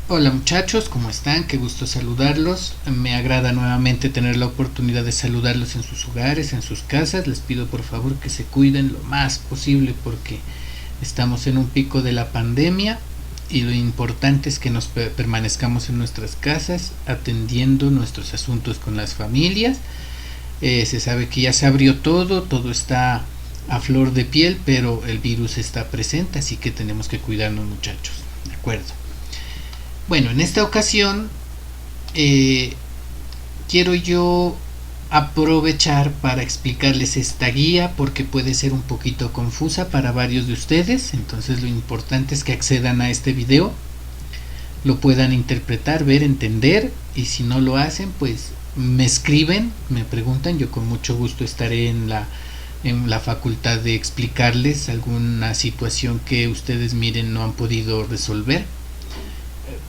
Hola muchachos, ¿cómo están? Qué gusto saludarlos. Me agrada nuevamente tener la oportunidad de saludarlos en sus hogares, en sus casas. Les pido por favor que se cuiden lo más posible porque estamos en un pico de la pandemia y lo importante es que nos permanezcamos en nuestras casas atendiendo nuestros asuntos con las familias. Se sabe que ya se abrió todo, todo está a flor de piel, pero el virus está presente, así que tenemos que cuidarnos muchachos. ¿De acuerdo? Bueno, en esta ocasión eh, quiero yo aprovechar para explicarles esta guía porque puede ser un poquito confusa para varios de ustedes, entonces lo importante es que accedan a este video, lo puedan interpretar, ver, entender y si no lo hacen pues me escriben, me preguntan, yo con mucho gusto estaré en la facultad de explicarles alguna situación que ustedes miren no han podido resolver.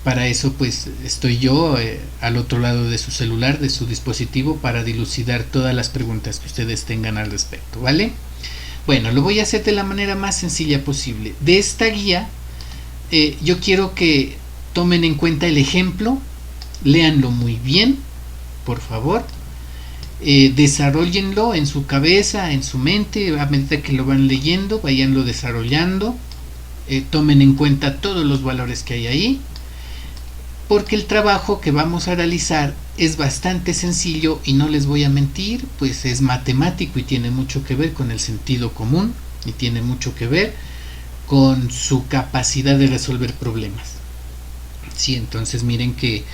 Para eso pues estoy yo al otro lado de su celular, de su dispositivo, para dilucidar todas las preguntas que ustedes tengan al respecto, ¿vale? Bueno, lo voy a hacer de la manera más sencilla posible. De esta guía yo quiero que tomen en cuenta el ejemplo, léanlo muy bien, por favor, desarrollenlo en su cabeza, en su mente, a medida que lo van leyendo, vayanlo desarrollando, tomen en cuenta todos los valores que hay ahí, porque el trabajo que vamos a realizar es bastante sencillo y no les voy a mentir, pues es matemático y tiene mucho que ver con el sentido común y tiene mucho que ver con su capacidad de resolver problemas. Sí, entonces miren que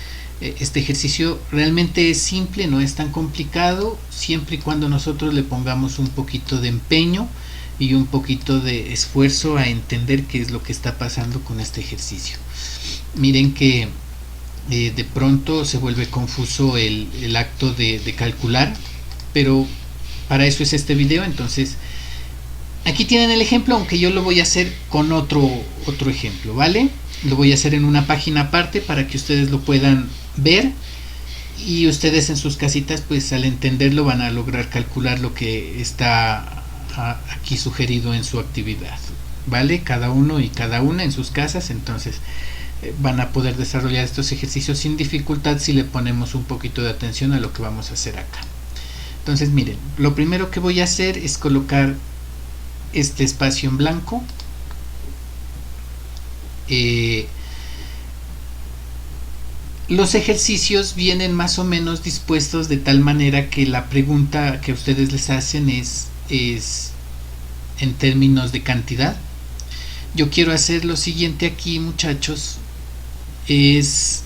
este ejercicio realmente es simple, no es tan complicado, siempre y cuando nosotros le pongamos un poquito de empeño y un poquito de esfuerzo a entender qué es lo que está pasando con este ejercicio. Miren que de pronto se vuelve confuso el acto de calcular, pero para eso es este video. Entonces aquí tienen el ejemplo, aunque yo lo voy a hacer con otro ejemplo, ¿vale? Lo voy a hacer en una página aparte para que ustedes lo puedan ver y ustedes en sus casitas pues al entenderlo van a lograr calcular lo que está aquí sugerido en su actividad, ¿vale? Cada uno y cada una en sus casas, entonces van a poder desarrollar estos ejercicios sin dificultad si le ponemos un poquito de atención a lo que vamos a hacer acá. Entonces miren, lo primero que voy a hacer es colocar este espacio en blanco. Los ejercicios vienen más o menos dispuestos de tal manera que la pregunta que ustedes les hacen es en términos de cantidad. Yo quiero hacer lo siguiente aquí muchachos, es,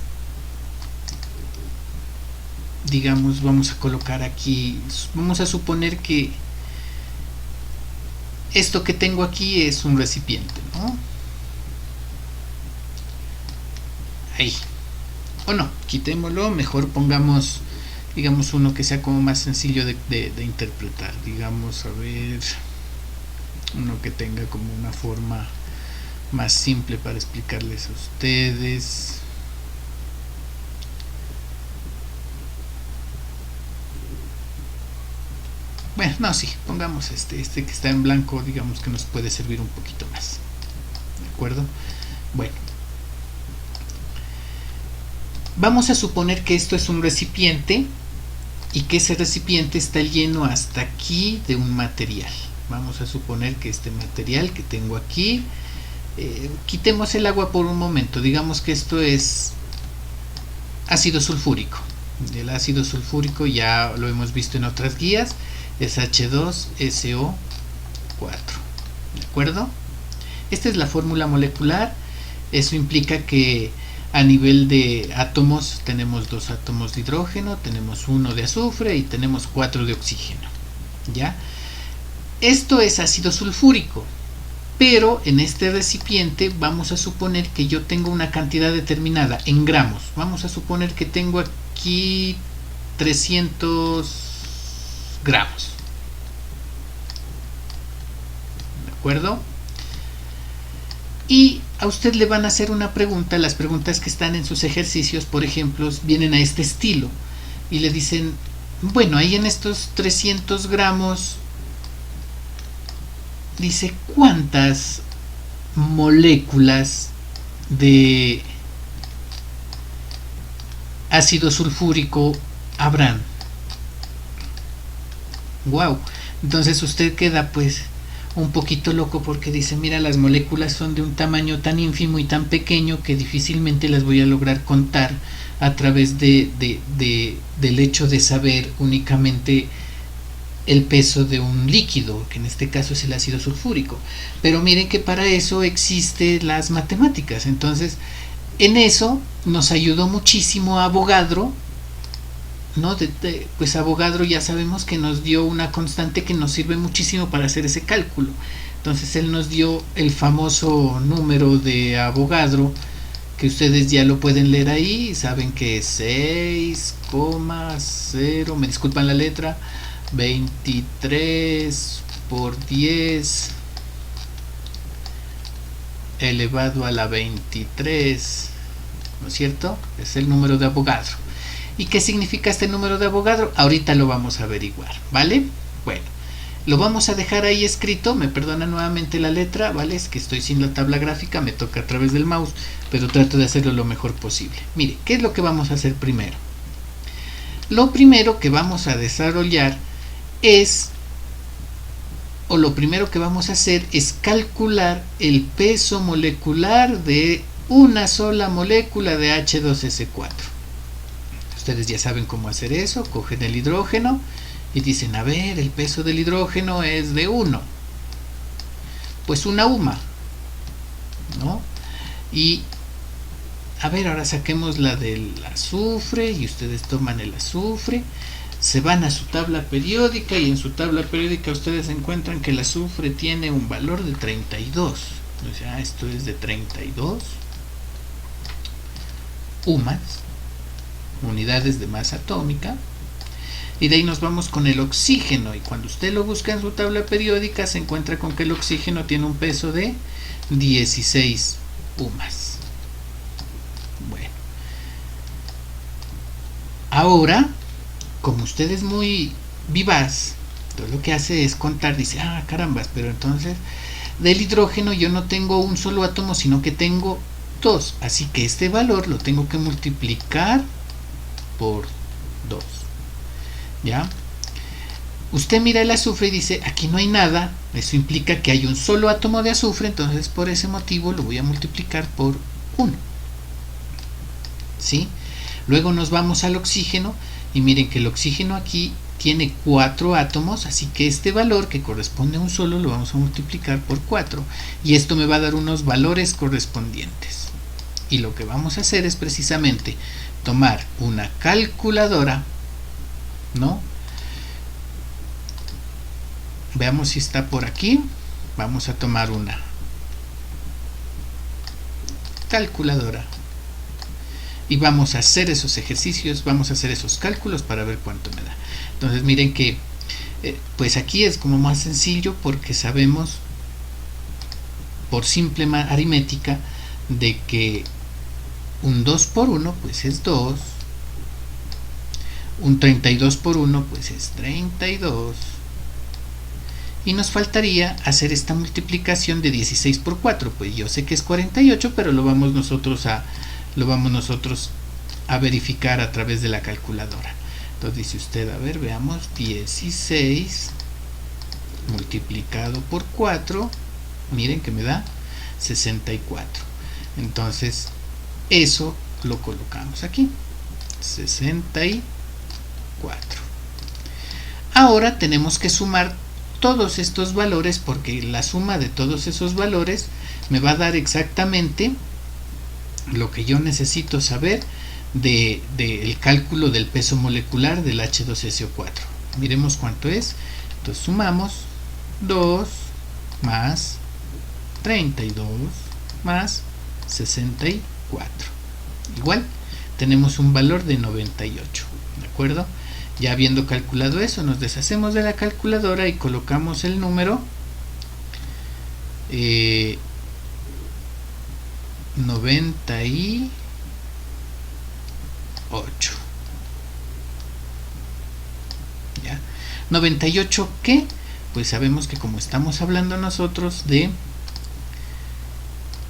digamos, vamos a colocar aquí, vamos a suponer que esto que tengo aquí es un recipiente, ¿no? Ahí. O no, quitémoslo, mejor pongamos, digamos, uno que sea como más sencillo de interpretar. Digamos, a ver, uno que tenga como una forma más simple para explicarles a ustedes. Bueno, no, sí, pongamos este que está en blanco, digamos que nos puede servir un poquito más. ¿De acuerdo? Bueno, vamos a suponer que esto es un recipiente y que ese recipiente está lleno hasta aquí de un material. Vamos a suponer que este material que tengo aquí, quitemos el agua por un momento, digamos que esto es ácido sulfúrico. El ácido sulfúrico ya lo hemos visto en otras guías, es H2SO4. ¿De acuerdo? Esta es la fórmula molecular. Eso implica que a nivel de átomos tenemos 2 átomos de hidrógeno, tenemos 1 de azufre y tenemos 4 de oxígeno. ¿Ya? Esto es ácido sulfúrico, pero en este recipiente vamos a suponer que yo tengo una cantidad determinada en gramos. Vamos a suponer que tengo aquí 300 gramos. ¿De acuerdo? Y a usted le van a hacer una pregunta. Las preguntas que están en sus ejercicios, por ejemplo, vienen a este estilo y le dicen, bueno, ahí en estos 300 gramos dice cuántas moléculas de ácido sulfúrico habrán? Wow. Entonces usted queda pues un poquito loco porque dice, mira, las moléculas son de un tamaño tan ínfimo y tan pequeño que difícilmente las voy a lograr contar a través del hecho de saber únicamente el peso de un líquido, que en este caso es el ácido sulfúrico. Pero miren que para eso existen las matemáticas. Entonces, en eso nos ayudó muchísimo Avogadro, ¿no? Pues Avogadro ya sabemos que nos dio una constante que nos sirve muchísimo para hacer ese cálculo. Entonces él nos dio el famoso número de Avogadro, que ustedes ya lo pueden leer ahí, saben que es 6,0, me disculpan la letra, 23 por 10 elevado a la 23, ¿no es cierto? Es el número de Avogadro. ¿Y qué significa este número de Avogadro? Ahorita lo vamos a averiguar, ¿vale? Bueno, lo vamos a dejar ahí escrito, me perdona nuevamente la letra, ¿vale? Es que estoy sin la tabla gráfica, me toca a través del mouse, pero trato de hacerlo lo mejor posible. Mire, ¿qué es lo que vamos a hacer primero? Lo primero que vamos a desarrollar es, o lo primero que vamos a hacer es calcular el peso molecular de una sola molécula de H2S4. Ustedes ya saben cómo hacer eso, cogen el hidrógeno y dicen, a ver, el peso del hidrógeno es de 1. Pues una UMA, ¿no? Y, a ver, ahora saquemos la del azufre y ustedes toman el azufre, se van a su tabla periódica y en su tabla periódica ustedes encuentran que el azufre tiene un valor de 32. O sea, esto es de 32 UMAS, unidades de masa atómica. Y de ahí nos vamos con el oxígeno, y cuando usted lo busca en su tabla periódica se encuentra con que el oxígeno tiene un peso de 16 UMAS. Bueno, ahora, como usted es muy vivaz, todo lo que hace es contar, dice, ah, carambas, pero entonces del hidrógeno yo no tengo un solo átomo, sino que tengo 2, así que este valor lo tengo que multiplicar por 2. ¿Ya? Usted mira el azufre y dice, aquí no hay nada, eso implica que hay un solo átomo de azufre, entonces por ese motivo lo voy a multiplicar por 1. ¿Sí? Luego nos vamos al oxígeno y miren que el oxígeno aquí tiene 4 átomos, así que este valor que corresponde a un solo lo vamos a multiplicar por 4 y esto me va a dar unos valores correspondientes. Y lo que vamos a hacer es precisamente tomar una calculadora, ¿no? Veamos si está por aquí. Vamos a tomar una calculadora y vamos a hacer esos ejercicios, vamos a hacer esos cálculos para ver cuánto me da. Entonces miren que pues aquí es como más sencillo porque sabemos por simple aritmética de que un 2 por 1 pues es 2, un 32 por 1 pues es 32 y nos faltaría hacer esta multiplicación de 16 por 4, pues yo sé que es 48, pero lo vamos nosotros a verificar a través de la calculadora. Entonces dice usted, a ver, veamos, 16 multiplicado por 4, miren que me da 64. Entonces eso lo colocamos aquí, 64. Ahora tenemos que sumar todos estos valores porque la suma de todos esos valores me va a dar exactamente lo que yo necesito saber del cálculo del peso molecular del H2SO4. Miremos cuánto es. Entonces sumamos 2 más 32 más 64. Igual tenemos un valor de 98. ¿De acuerdo? Ya habiendo calculado eso, nos deshacemos de la calculadora y colocamos el número 98. ¿Ya? 98, ¿qué? Pues sabemos que como estamos hablando nosotros de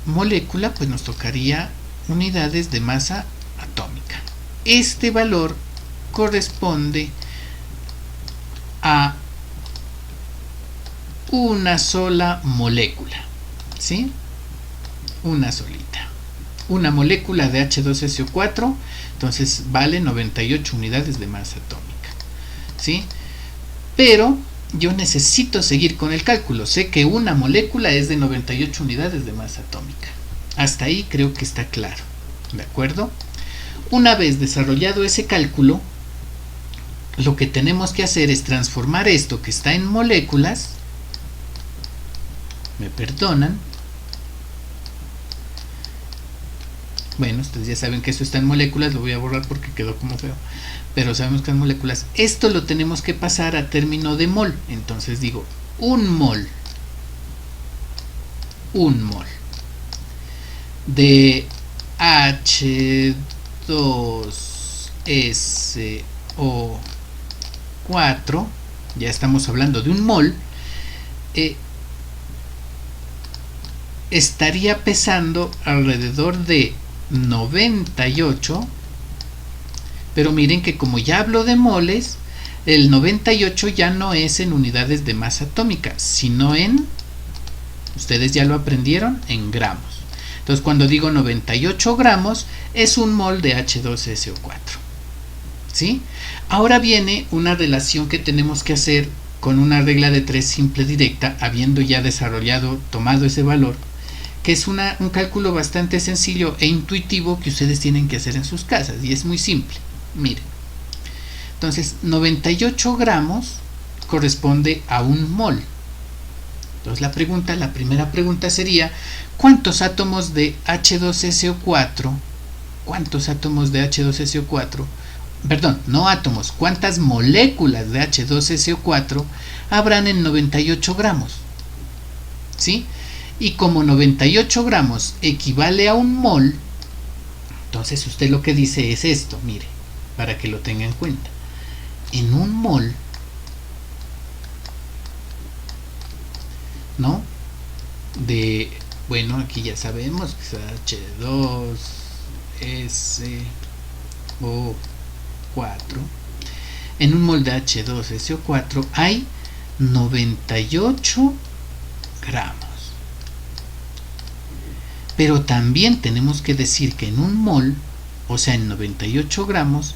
molécula, pues nos tocaría unidades de masa atómica. este valor corresponde a una sola molécula, ¿sí? Una solita. Una molécula de H2SO4, entonces vale 98 unidades de masa atómica, ¿sí? Pero yo necesito seguir con el cálculo. Sé que una molécula es de 98 unidades de masa atómica. Hasta ahí creo que está claro, ¿de acuerdo? Una vez desarrollado ese cálculo, lo que tenemos que hacer es transformar esto que está en moléculas, me perdonan, bueno, ustedes ya saben que esto está en moléculas, lo voy a borrar porque quedó como feo, pero sabemos que en moléculas, esto lo tenemos que pasar a término de mol, entonces digo, un mol de H2SO4, ya estamos hablando de un mol, estaría pesando alrededor de 98, pero miren que como ya hablo de moles, el 98 ya no es en unidades de masa atómica, sino en, ustedes ya lo aprendieron, en gramos. Entonces cuando digo 98 gramos es un mol de H2SO4, ¿sí? Ahora viene una relación que tenemos que hacer con una regla de 3 simple directa, habiendo ya tomado ese valor, que es un cálculo bastante sencillo e intuitivo que ustedes tienen que hacer en sus casas, y es muy simple. Miren, entonces 98 gramos corresponde a un mol. Entonces la primera pregunta sería, ¿cuántos átomos de H2SO4, perdón, no átomos, cuántas moléculas de H2SO4 habrán en 98 gramos? ¿Sí? Y como 98 gramos equivale a un mol, entonces usted lo que dice es esto, mire, para que lo tenga en cuenta. En un mol, ¿no? De, bueno, aquí ya sabemos que es H2SO4. En un mol de H2SO4 hay 98 gramos. Pero también tenemos que decir que en un mol, o sea en 98 gramos,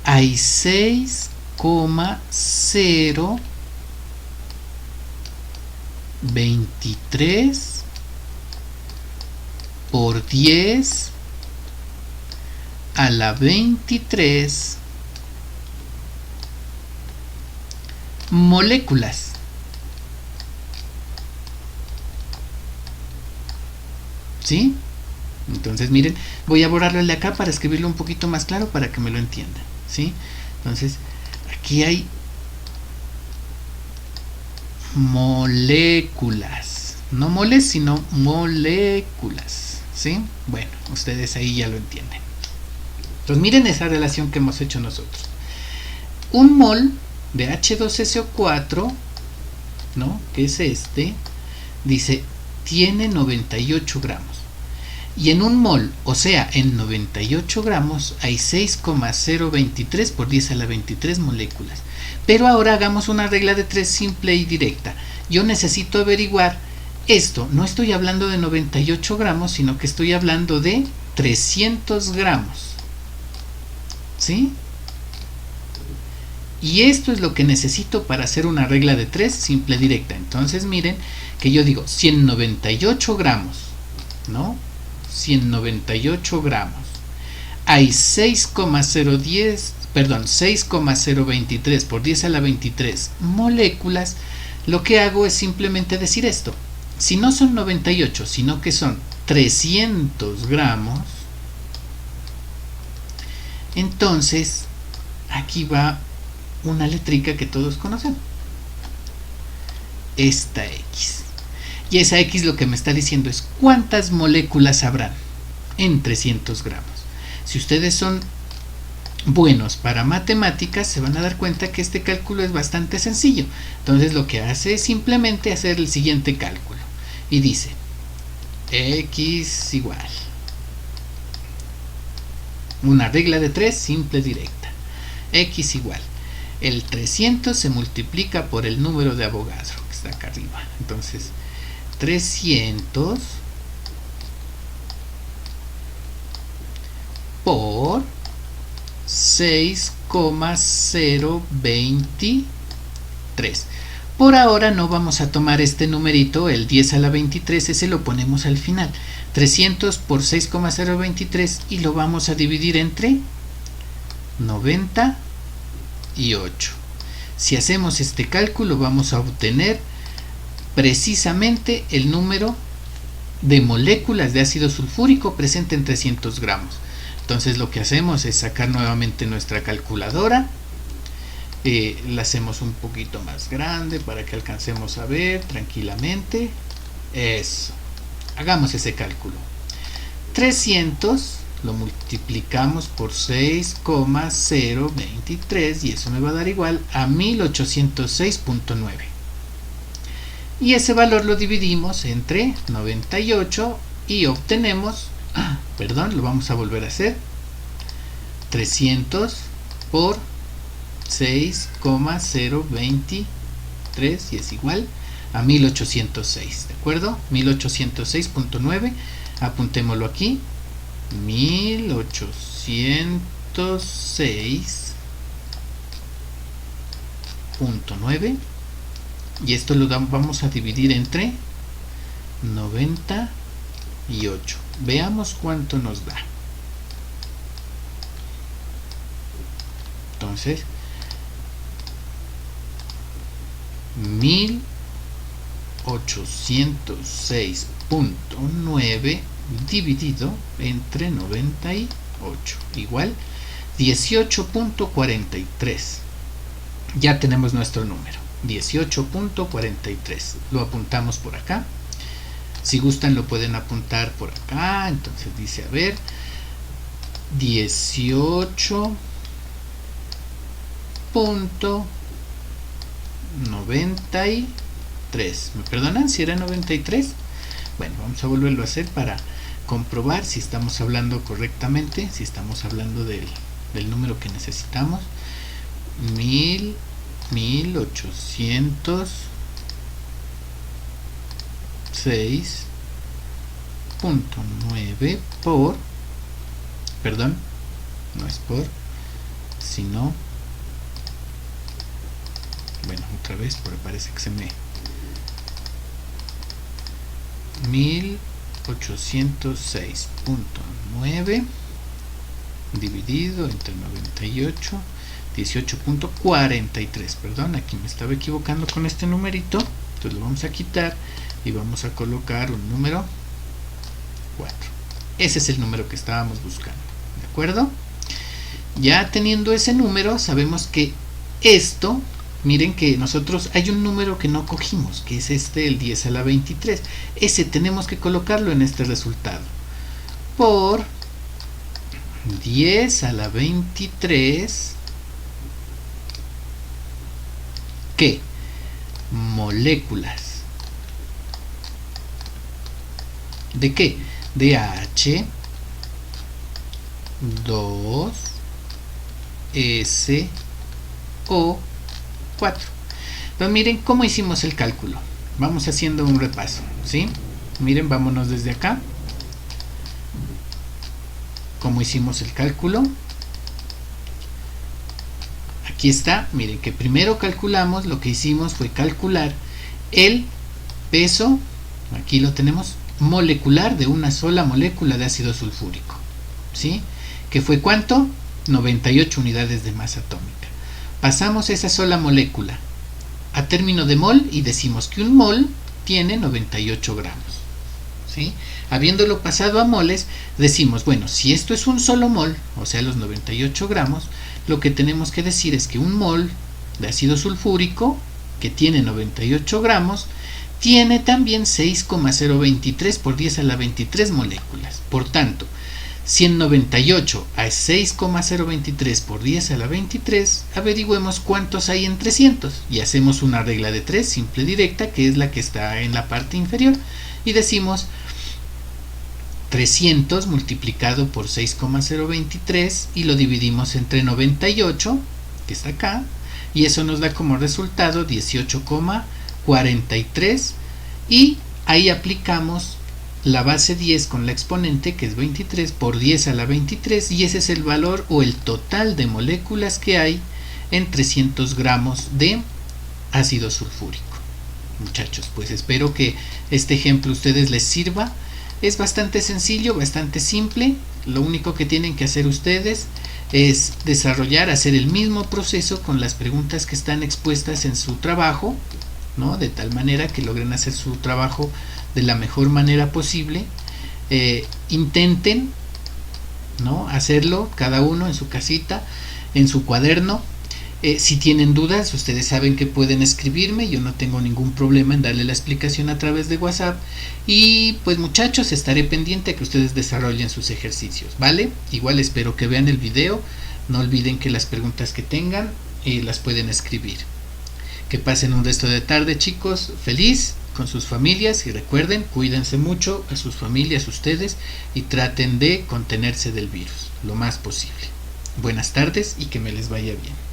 hay 6,023 por 10 a la 23 moléculas. ¿Sí? Entonces miren, voy a borrarlo de acá para escribirlo un poquito más claro para que me lo entiendan, ¿sí? Entonces aquí hay moléculas, no moles sino moléculas, ¿sí? Bueno, ustedes ahí ya lo entienden. Entonces miren esa relación que hemos hecho nosotros. Un mol de H2SO4, ¿no? Que es este, dice, tiene 98 gramos. Y en un mol, o sea, en 98 gramos, hay 6,023 por 10 a la 23 moléculas. Pero ahora hagamos una regla de 3 simple y directa. Yo necesito averiguar esto. No estoy hablando de 98 gramos, sino que estoy hablando de 300 gramos. ¿Sí? Y esto es lo que necesito para hacer una regla de 3 simple directa. Entonces miren que yo digo 198 gramos, ¿no? 198 gramos. Hay 6,023 por 10 a la 23 moléculas. Lo que hago es simplemente decir esto. Si no son 98, sino que son 300 gramos, entonces aquí va una letrica que todos conocen, esta X, y esa X lo que me está diciendo es cuántas moléculas habrán en 300 gramos. Si ustedes son buenos para matemáticas, se van a dar cuenta que este cálculo es bastante sencillo. Entonces lo que hace es simplemente hacer el siguiente cálculo y dice X igual Una regla de 3 simple directa. X igual. El 300 se multiplica por el número de Avogadro, que está acá arriba. Entonces, 300 por 6,023. Por ahora no vamos a tomar este numerito, el 10 a la 23, ese lo ponemos al final. 300 por 6,023 y lo vamos a dividir entre 98. Si hacemos este cálculo vamos a obtener precisamente el número de moléculas de ácido sulfúrico presente en 300 gramos. Entonces lo que hacemos es sacar nuevamente nuestra calculadora. La hacemos un poquito más grande para que alcancemos a ver tranquilamente. Eso. Hagamos ese cálculo. 300 lo multiplicamos por 6,023 y eso me va a dar igual a 1806.9. Y ese valor lo dividimos entre 98 y obtenemos, lo vamos a volver a hacer. 300 por 6,023 y es igual a 1806, ¿de acuerdo? 1806.9, apuntémoslo aquí, 1806.9 y esto lo vamos a dividir entre 98. Veamos cuánto nos da. Entonces 1806.9 dividido entre 98 igual 18.43. Ya tenemos nuestro número, 18.43. Lo apuntamos por acá. Si gustan lo pueden apuntar por acá. Entonces dice, a ver, 18.93. ¿Me perdonan si era 93? Bueno, vamos a volverlo a hacer para comprobar si estamos hablando correctamente, si estamos hablando del número que necesitamos. 1806.9 por, perdón, no es por, sino, bueno, otra vez, porque parece que se me, 1806.9 dividido entre 98, 18.43, perdón, aquí me estaba equivocando con este numerito, entonces lo vamos a quitar y vamos a colocar un número 4. Ese es el número que estábamos buscando, ¿de acuerdo? Ya teniendo ese número, sabemos que esto, miren que nosotros hay un número que no cogimos, que es este, el 10 a la 23. Ese tenemos que colocarlo en este resultado. Por 10 a la 23, ¿qué? Moléculas. ¿De qué? De H2SO4. Pero miren cómo hicimos el cálculo. Vamos haciendo un repaso, ¿sí? Miren, vámonos desde acá. ¿Cómo hicimos el cálculo? Aquí está, miren que primero calculamos, lo que hicimos fue calcular el peso, aquí lo tenemos, molecular de una sola molécula de ácido sulfúrico, ¿sí? ¿Que fue cuánto? 98 unidades de masa atómica. Pasamos esa sola molécula a término de mol y decimos que un mol tiene 98 gramos, ¿sí? Habiéndolo pasado a moles, decimos, bueno, si esto es un solo mol, o sea los 98 gramos, lo que tenemos que decir es que un mol de ácido sulfúrico que tiene 98 gramos tiene también 6,023 por 10 a la 23 moléculas. Por tanto, si en 98 hay 6,023 por 10 a la 23, averigüemos cuántos hay en 300 y hacemos una regla de 3 simple directa, que es la que está en la parte inferior, y decimos 300 multiplicado por 6,023 y lo dividimos entre 98, que está acá, y eso nos da como resultado 18,43, y ahí aplicamos la base 10 con la exponente, que es 23 por 10 a la 23, y ese es el valor o el total de moléculas que hay en 300 gramos de ácido sulfúrico. Muchachos, pues espero que este ejemplo a ustedes les sirva. Es bastante sencillo, bastante simple. Lo único que tienen que hacer ustedes es hacer el mismo proceso con las preguntas que están expuestas en su trabajo, ¿no? De tal manera que logren hacer su trabajo de la mejor manera posible. Intenten, ¿no?, hacerlo cada uno en su casita, en su cuaderno. Si tienen dudas, ustedes saben que pueden escribirme, yo no tengo ningún problema en darle la explicación a través de WhatsApp. Y pues muchachos, estaré pendiente a que ustedes desarrollen sus ejercicios, ¿vale? Igual espero que vean el video, no olviden que las preguntas que tengan las pueden escribir. Que pasen un resto de tarde, chicos, feliz con sus familias, y recuerden, cuídense mucho a sus familias, ustedes, y traten de contenerse del virus lo más posible. Buenas tardes y que me les vaya bien.